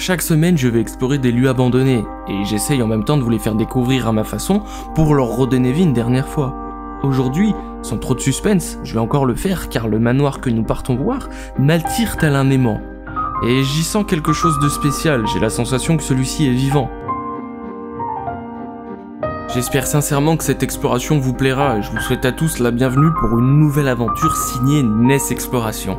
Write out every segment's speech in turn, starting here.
Chaque semaine, je vais explorer des lieux abandonnés, et j'essaye en même temps de vous les faire découvrir à ma façon pour leur redonner vie une dernière fois. Aujourd'hui, sans trop de suspense, je vais encore le faire car le manoir que nous partons voir m'attire tel un aimant. Et j'y sens quelque chose de spécial, j'ai la sensation que celui-ci est vivant. J'espère sincèrement que cette exploration vous plaira et je vous souhaite à tous la bienvenue pour une nouvelle aventure signée NES Exploration.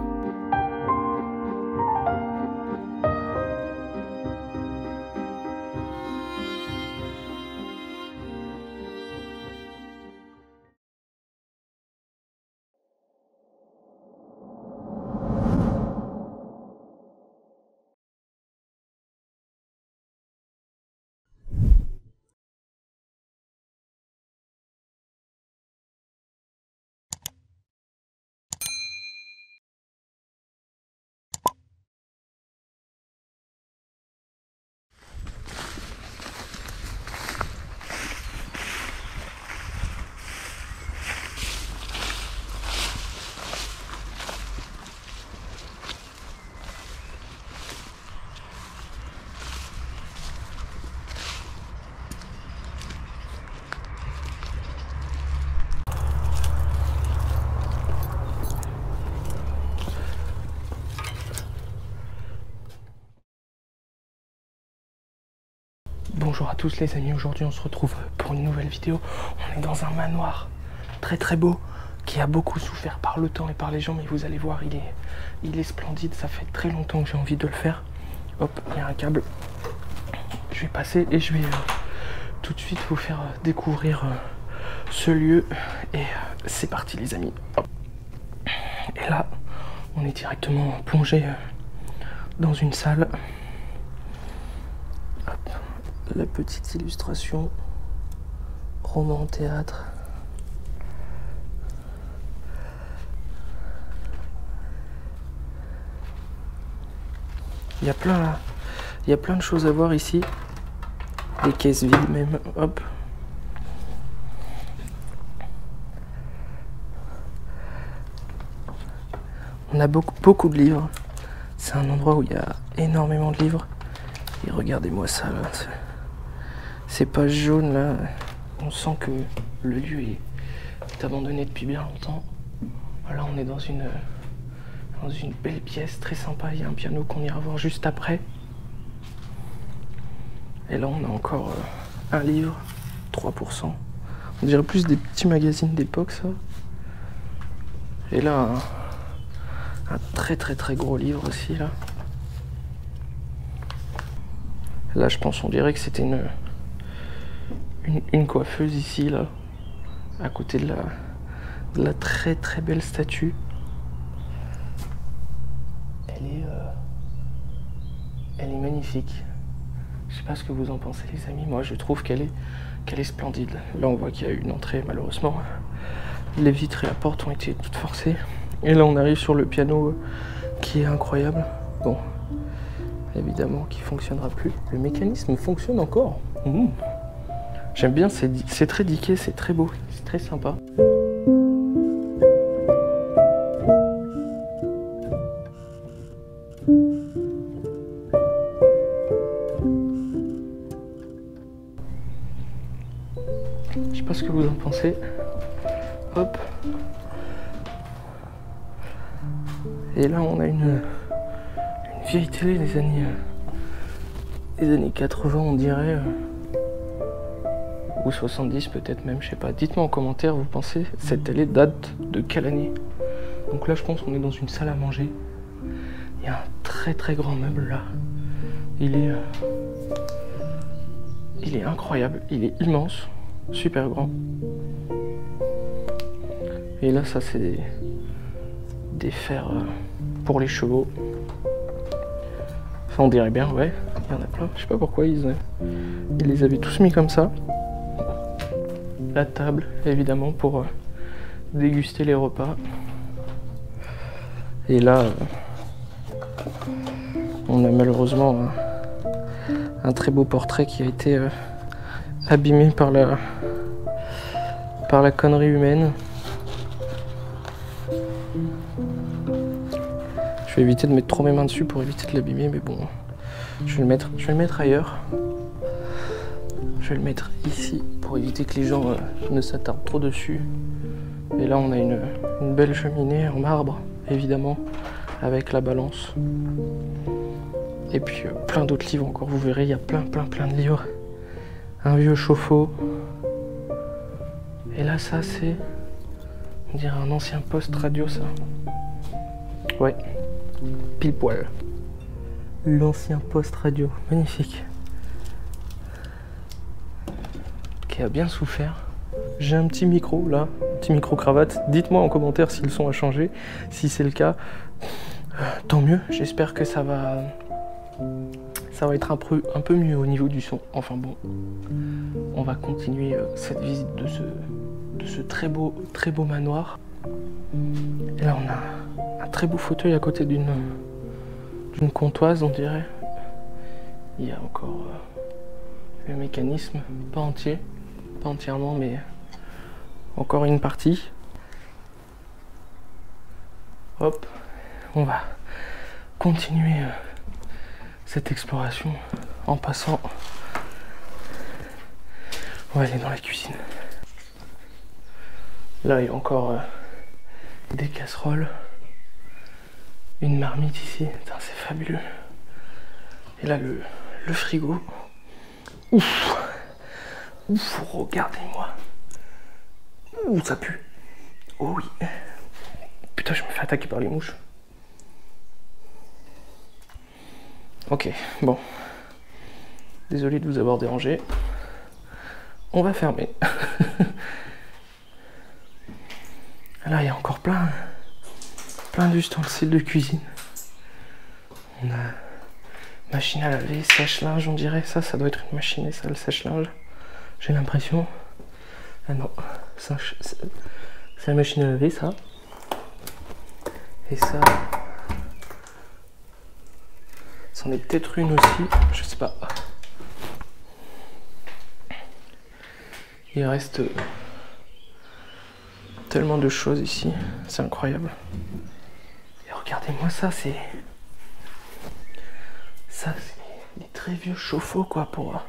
Bonjour à tous les amis, aujourd'hui on se retrouve pour une nouvelle vidéo. On est dans un manoir très beau qui a beaucoup souffert par le temps et par les gens, mais vous allez voir, il est splendide. Ça fait très longtemps que j'ai envie de le faire. Hop, il y a un câble. Je vais passer et je vais tout de suite vous faire découvrir ce lieu. Et c'est parti les amis. Hop. Et là, on est directement plongé dans une salle. Hop. La petite illustration, roman théâtre. Il y a plein de choses à voir ici. Des caisses vides même, hop. On a beaucoup de livres. C'est un endroit où il y a énormément de livres. Et regardez-moi ça là. Ces pages jaunes là, on sent que le lieu est abandonné depuis bien longtemps. Là on est dans une belle pièce très sympa, il y a un piano qu'on ira voir juste après. Et là on a encore un livre, 3%. On dirait plus des petits magazines d'époque ça. Et là un très gros livre aussi là. Là je pense, on dirait que c'était une coiffeuse ici, là, à côté de la très belle statue. Elle est magnifique. Je sais pas ce que vous en pensez les amis, moi je trouve qu'elle est splendide. Là on voit qu'il y a une entrée malheureusement. Les vitres et la porte ont été toutes forcées. Et là on arrive sur le piano qui est incroyable. Bon, évidemment qui fonctionnera plus. Le mécanisme fonctionne encore. J'aime bien, c'est très diqué, c'est très beau, c'est très sympa. Je sais pas ce que vous en pensez. Hop. Et là on a une vieille télé des années 80 on dirait. Ou 70 peut-être même, je sais pas. Dites-moi en commentaire, vous pensez, cette télé date de quelle année? Donc là je pense qu'on est dans une salle à manger. Il y a un très grand meuble là. Il est incroyable, il est immense, super grand. Et là ça c'est des fers pour les chevaux. Enfin on dirait bien, ouais, il y en a plein. Je sais pas pourquoi ils les avaient tous mis comme ça. La table, évidemment, pour déguster les repas. Et là, on a malheureusement un très beau portrait qui a été abîmé par la connerie humaine. Je vais éviter de mettre trop mes mains dessus pour éviter de l'abîmer, mais bon, Je vais le mettre ailleurs. Je vais le mettre ici pour éviter que les gens ne s'attardent trop dessus. Et là on a une belle cheminée en marbre, évidemment, avec la balance. Et puis plein d'autres livres encore, vous verrez, il y a plein de livres. Un vieux chauffe-eau. Et là ça c'est, on dirait un ancien poste radio ça. Ouais, pile poil. L'ancien poste radio, magnifique. Qui a bien souffert. J'ai un petit micro là, un petit micro cravate. Dites-moi en commentaire si le son a changé. Si c'est le cas, tant mieux. J'espère que ça va être un peu mieux au niveau du son. Enfin bon, on va continuer cette visite de ce très beau manoir. Et là on a un très beau fauteuil à côté d'une comptoise, on dirait. Il y a encore le mécanisme, pas entièrement, mais encore une partie. Hop, on va continuer cette exploration en passant. On va aller dans la cuisine. Là, il y a encore des casseroles. Une marmite ici, c'est fabuleux. Et là, le frigo. Ouf, regardez-moi. Ouh, ça pue. Oh oui. Putain, je me fais attaquer par les mouches. Ok, bon. Désolé de vous avoir dérangé. On va fermer. Là, il y a encore plein d'ustensiles de cuisine. On a machine à laver, sèche-linge, on dirait. Ça doit être une machine, ça, le sèche-linge. J'ai l'impression. Ah non, c'est la machine à laver, ça. Et ça, c'en est peut-être une aussi, je sais pas. Il reste tellement de choses ici, c'est incroyable. Et regardez-moi ça, c'est des très vieux chauffe-eau quoi, pour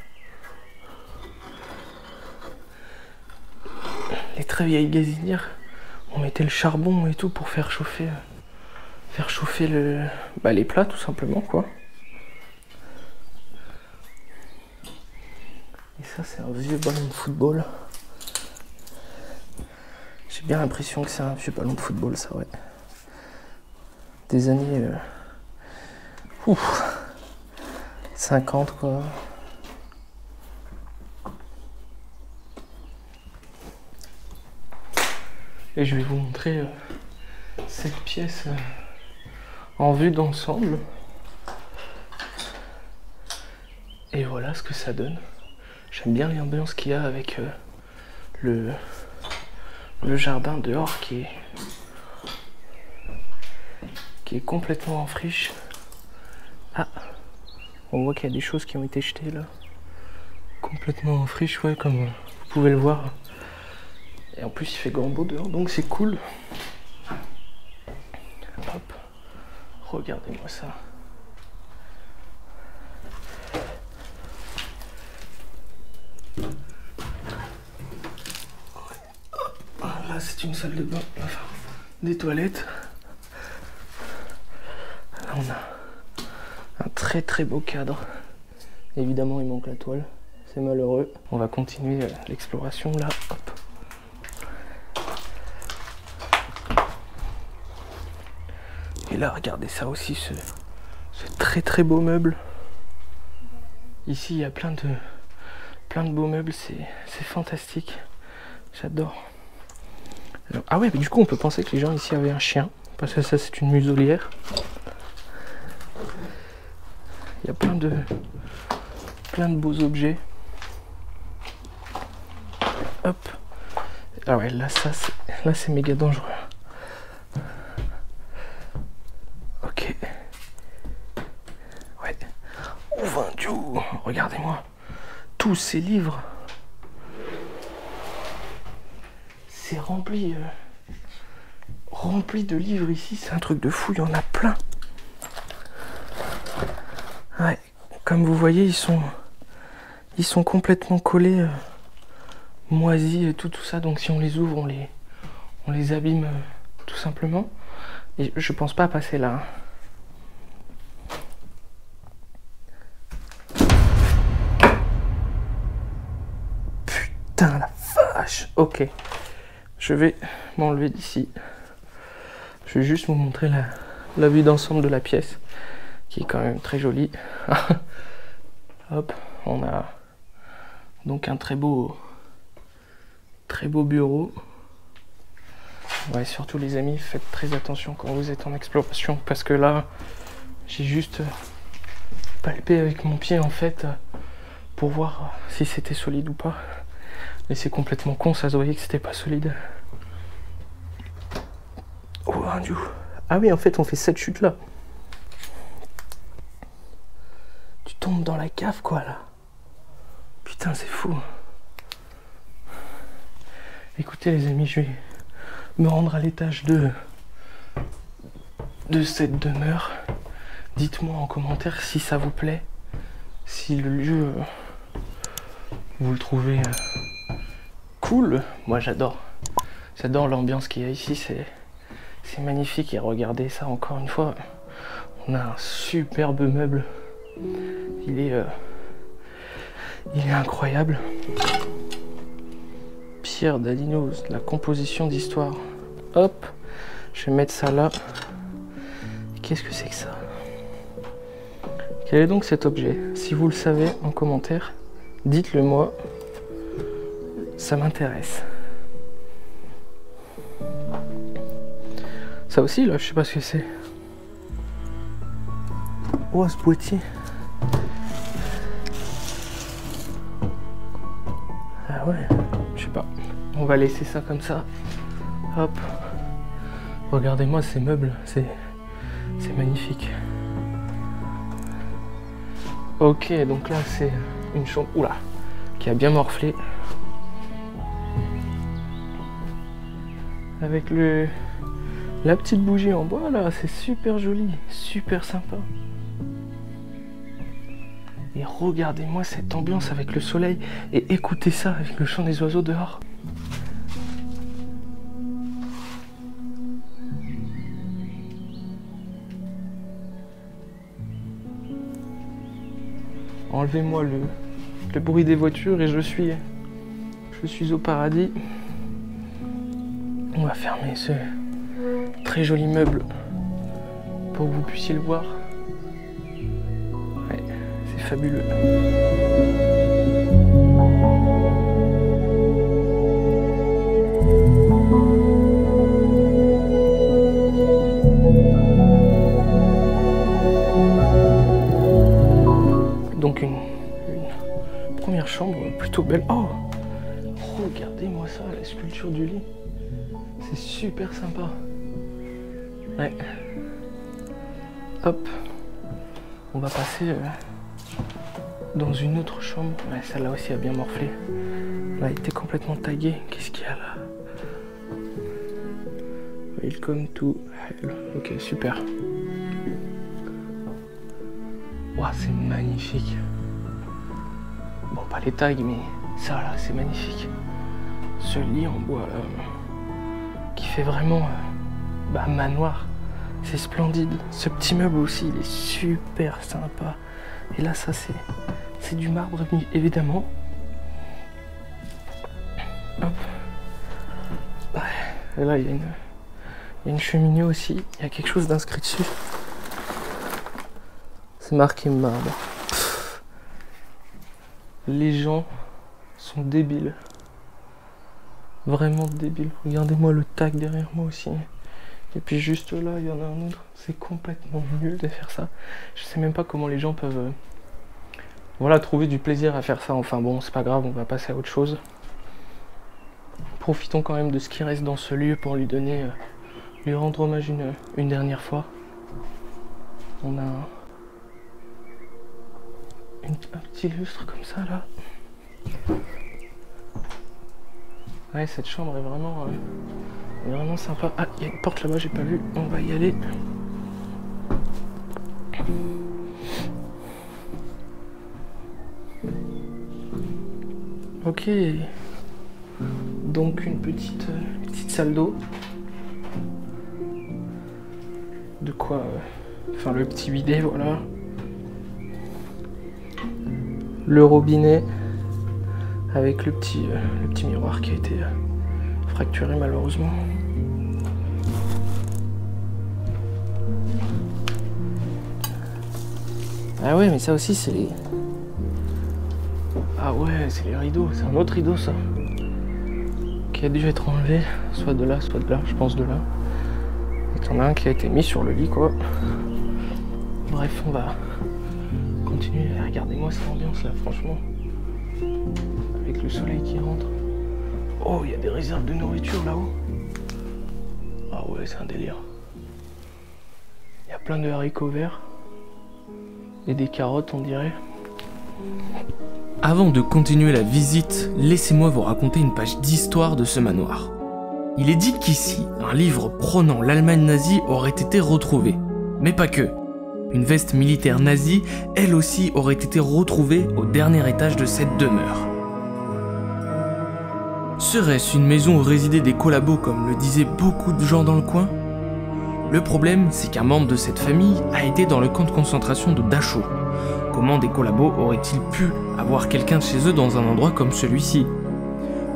les très vieilles gazinières. On mettait le charbon et tout pour faire chauffer les plats tout simplement quoi. Et ça c'est un vieux ballon de football. J'ai bien l'impression que c'est un vieux ballon de football ça, ouais. Des années 50 quoi. Et je vais vous montrer cette pièce en vue d'ensemble. Et voilà ce que ça donne. J'aime bien l'ambiance qu'il y a avec le jardin dehors qui est complètement en friche. Ah, on voit qu'il y a des choses qui ont été jetées là. Complètement en friche, ouais, comme vous pouvez le voir. Et en plus il fait grand beau dehors, donc c'est cool. Hop, regardez-moi ça. Là c'est une salle de bain, enfin des toilettes. Là on a un très beau cadre. Évidemment il manque la toile, c'est malheureux. On va continuer l'exploration là. Hop. Et là regardez ça aussi, ce très beau meuble. Ici il y a plein de beaux meubles, c'est fantastique. J'adore. Ah ouais, mais du coup on peut penser que les gens ici avaient un chien, parce que ça c'est une muselière. Il y a plein de beaux objets. Hop. Ah ouais, là c'est méga dangereux. Ok. Ouais. Oh mon Dieu, regardez-moi. Tous ces livres. C'est rempli de livres ici, c'est un truc de fou, il y en a plein. Ouais, comme vous voyez, ils sont complètement collés, moisis et tout ça. Donc si on les ouvre, on les abîme tout simplement. Et je pense pas passer là. Putain la vache. Ok. Je vais m'enlever d'ici. Je vais juste vous montrer la vue d'ensemble de la pièce, qui est quand même très jolie. Hop, on a donc un très beau bureau. Ouais, surtout les amis, faites très attention quand vous êtes en exploration, parce que là, j'ai juste palpé avec mon pied en fait, pour voir si c'était solide ou pas. Et c'est complètement con, ça se voyait que c'était pas solide. Oh, Dieu. Ah oui, en fait, on fait cette chute là. Tu tombes dans la cave, quoi, là. Putain, c'est fou. Écoutez, les amis, je vais me rendre à l'étage de cette demeure. Dites-moi en commentaire si ça vous plaît. Si le lieu, vous le trouvez cool. Moi, j'adore. J'adore l'ambiance qu'il y a ici, c'est magnifique. Et regardez ça encore une fois. On a un superbe meuble. Il est incroyable. Pierre Dadinos, la composition d'histoire. Hop, je vais mettre ça là. Qu'est-ce que c'est que ça? Quel est donc cet objet? Si vous le savez en commentaire, dites-le moi. Ça m'intéresse. Ça aussi là, je sais pas ce que c'est. Oh, ce boîtier. Ah ouais, je sais pas. On va laisser ça comme ça. Hop. Regardez-moi ces meubles, c'est magnifique. Ok, donc là c'est une chambre, oula, qui a bien morflé. Avec la petite bougie en bois là, c'est super joli, super sympa. Et regardez-moi cette ambiance avec le soleil et écoutez ça avec le chant des oiseaux dehors. Enlevez-moi le bruit des voitures et je suis au paradis. On va fermer ce très joli meuble pour que vous puissiez le voir. Ouais, c'est fabuleux. Donc une première chambre plutôt belle. Oh, regardez-moi ça, la sculpture du lit. C'est super sympa. Ouais. Hop. On va passer dans une autre chambre. Ouais, celle-là aussi a bien morflé. Elle a été complètement taguée. Qu'est-ce qu'il y a là? Welcome to hell. Ok, super. Waouh, c'est magnifique. Bon, pas les tags, mais ça là, c'est magnifique. Ce lit en bois là, qui fait vraiment manoir. C'est splendide. Ce petit meuble aussi, il est super sympa. Et là, ça, c'est du marbre, évidemment. Hop. Et là, il y a une cheminée aussi. Il y a quelque chose d'inscrit dessus. C'est marqué marbre. Pff. Les gens sont débiles. Vraiment débiles. Regardez-moi le tag derrière moi aussi. Et puis juste là, il y en a un autre. C'est complètement nul de faire ça. Je sais même pas comment les gens peuvent trouver du plaisir à faire ça. Enfin bon, c'est pas grave, on va passer à autre chose. Profitons quand même de ce qui reste dans ce lieu pour lui rendre hommage une dernière fois. On a un petit lustre comme ça là. Ouais, cette chambre est vraiment sympa. Ah, il y a une porte là-bas, j'ai pas vu. On va y aller. Ok. Donc une petite salle d'eau. De quoi faire le petit bidet, voilà. Le robinet avec le petit miroir qui a été fracturé malheureusement. Ah ouais, mais ça aussi c'est les... Ah ouais, c'est les rideaux, c'est un autre rideau ça. Qui a dû être enlevé, soit de là, je pense de là. Et t'en as un qui a été mis sur le lit quoi. Bref, on va continuer. Regardez-moi cette ambiance là, franchement. Avec le soleil qui rentre. Oh, il y a des réserves de nourriture là-haut. Ah ouais, c'est un délire. Il y a plein de haricots verts. Et des carottes, on dirait. Avant de continuer la visite, laissez-moi vous raconter une page d'histoire de ce manoir. Il est dit qu'ici, un livre prônant l'Allemagne nazie aurait été retrouvé. Mais pas que. Une veste militaire nazie, elle aussi, aurait été retrouvée au dernier étage de cette demeure. Serait-ce une maison où résidaient des collabos comme le disaient beaucoup de gens dans le coin? Le problème, c'est qu'un membre de cette famille a été dans le camp de concentration de Dachau. Comment des collabos auraient-ils pu avoir quelqu'un de chez eux dans un endroit comme celui-ci?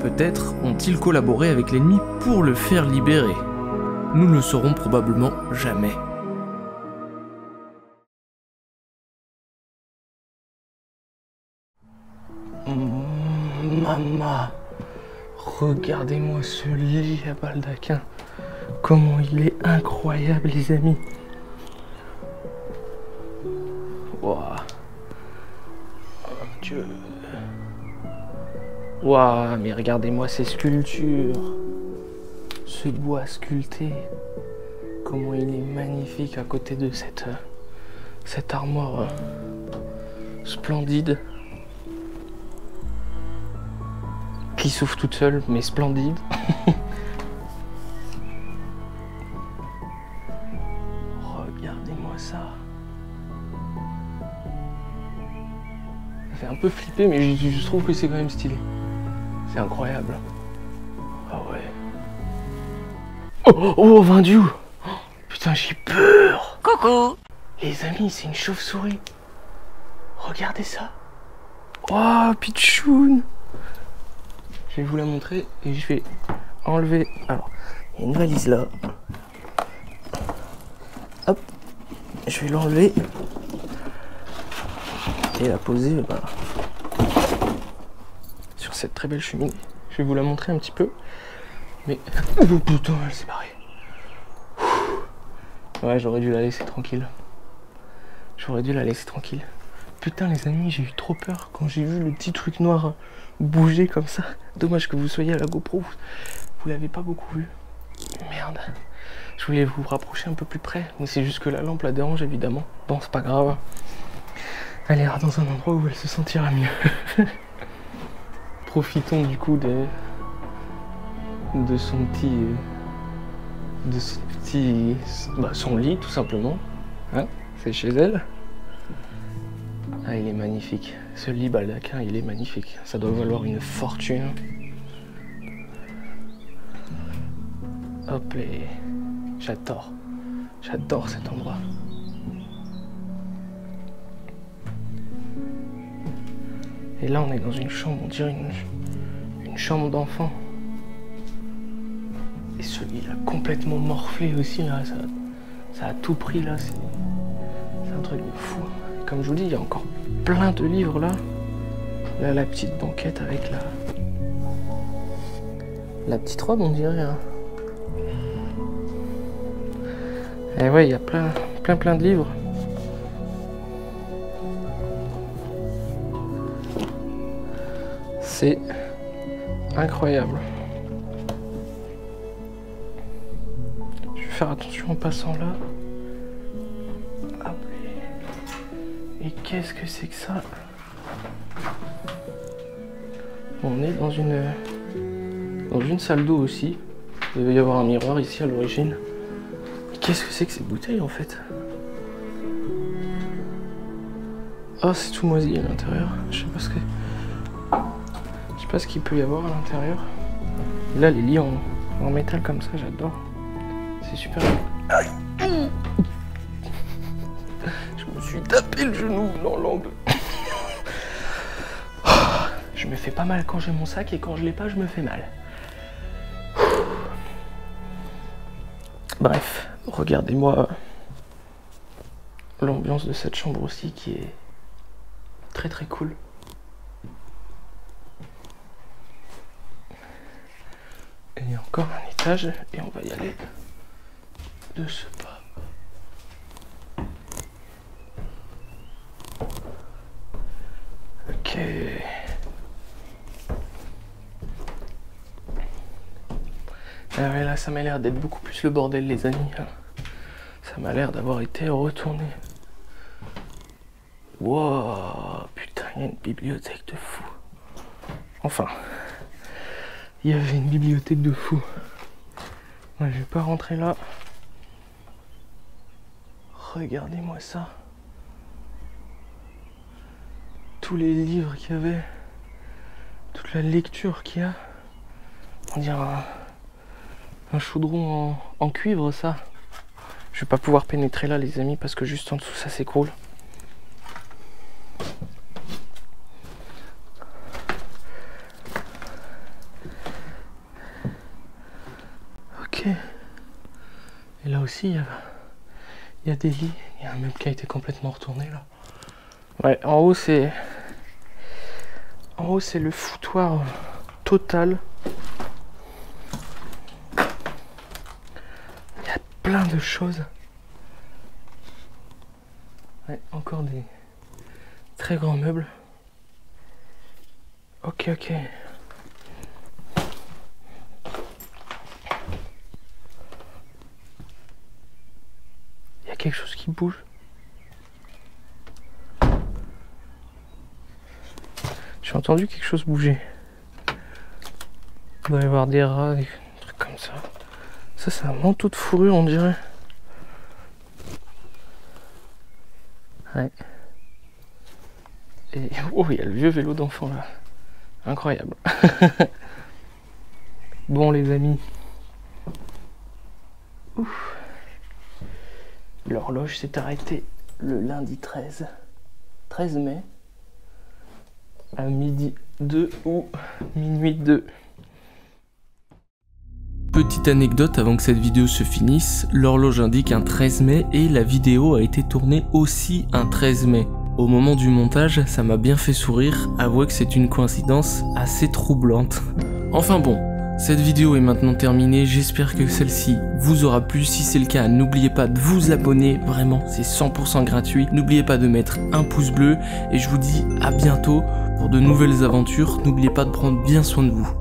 Peut-être ont-ils collaboré avec l'ennemi pour le faire libérer. Nous ne le saurons probablement jamais. Maman, regardez-moi ce lit à baldaquin. Comment il est incroyable les amis. Waouh. Oh mon Dieu. Waouh, mais regardez-moi ces sculptures. Ce bois sculpté. Comment il est magnifique à côté de cette armoire splendide. Qui s'ouvre toute seule, mais splendide. Regardez-moi ça. Ça fait un peu flipper, mais je trouve que c'est quand même stylé. C'est incroyable. Ah ouais. Oh, Vindiou. Oh, putain, j'ai peur. Coucou. Les amis, c'est une chauve-souris. Regardez ça. Oh, Pichoun. Je vais vous la montrer et je vais enlever. Alors, il y a une valise là. Hop, je vais l'enlever et la poser sur cette très belle cheminée. Je vais vous la montrer un petit peu. Mais oh putain, elle s'est barrée. Ouais, j'aurais dû la laisser tranquille. Putain les amis, j'ai eu trop peur quand j'ai vu le petit truc noir bouger comme ça. Dommage que vous soyez à la GoPro, vous l'avez pas beaucoup vu. Merde. Je voulais vous rapprocher un peu plus près, mais c'est juste que la lampe la dérange évidemment. Bon, c'est pas grave. Elle ira dans un endroit où elle se sentira mieux. Profitons du coup de son son lit tout simplement. Hein, c'est chez elle. Ah, il est magnifique. Ce lit baldaquin, il est magnifique. Ça doit valoir une fortune. Hop, et j'adore cet endroit. Et là, on est dans une chambre, on dirait une chambre d'enfant. Et ce lit là, complètement morflé aussi, là, ça a tout pris là. C'est un truc de fou. Comme je vous dis, il y a encore plein de livres là. Là, la petite banquette avec la petite robe, on dirait. Hein. Et ouais, il y a plein de livres. C'est incroyable. Je vais faire attention en passant là. Et qu'est-ce que c'est que ça? On est dans une salle d'eau aussi. Il devait y avoir un miroir ici à l'origine. Qu'est-ce que c'est que ces bouteilles en fait? Oh, c'est tout moisi à l'intérieur. Je sais pas pas ce qu'il peut y avoir à l'intérieur. Là, les lits en métal comme ça, j'adore. C'est super. Aïe. Je me suis tapé le genou dans l'angle. Je me fais pas mal quand j'ai mon sac et quand je l'ai pas, je me fais mal. Bref, regardez-moi l'ambiance de cette chambre aussi qui est très très cool. Et il y a encore un étage et on va y aller de ce pas. Ok. Ah ouais, là ça m'a l'air d'être beaucoup plus le bordel les amis. Ça m'a l'air d'avoir été retourné. Wow, putain, il y a une bibliothèque de fou. Enfin, il y avait une bibliothèque de fou. Ouais, je vais pas rentrer là. Regardez-moi ça. Tous les livres qu'il y avait. Toute la lecture qu'il y a. On dirait un chaudron en cuivre, ça. Je vais pas pouvoir pénétrer là, les amis, parce que juste en dessous, ça s'écroule. Ok. Et là aussi, il y a des lits. Il y a un meuble qui a été complètement retourné, là. Ouais, en haut, c'est le foutoir total. Il y a plein de choses. Ouais, encore des très grands meubles. Ok, ok. Il y a quelque chose qui bouge. J'ai entendu quelque chose bouger. Il doit y avoir des rats, des trucs comme ça. Ça, c'est un manteau de fourrure, on dirait. Ouais. Et oh, il y a le vieux vélo d'enfant là. Incroyable. Bon, les amis. Ouf. L'horloge s'est arrêtée le lundi 13 mai. À midi 2 ou minuit 2. Petite anecdote avant que cette vidéo se finisse, l'horloge indique un 13 mai et la vidéo a été tournée aussi un 13 mai. Au moment du montage, ça m'a bien fait sourire, avouez que c'est une coïncidence assez troublante. Enfin bon, cette vidéo est maintenant terminée, j'espère que celle-ci vous aura plu. Si c'est le cas, n'oubliez pas de vous abonner, vraiment c'est 100% gratuit. N'oubliez pas de mettre un pouce bleu et je vous dis à bientôt pour de nouvelles aventures. N'oubliez pas de prendre bien soin de vous.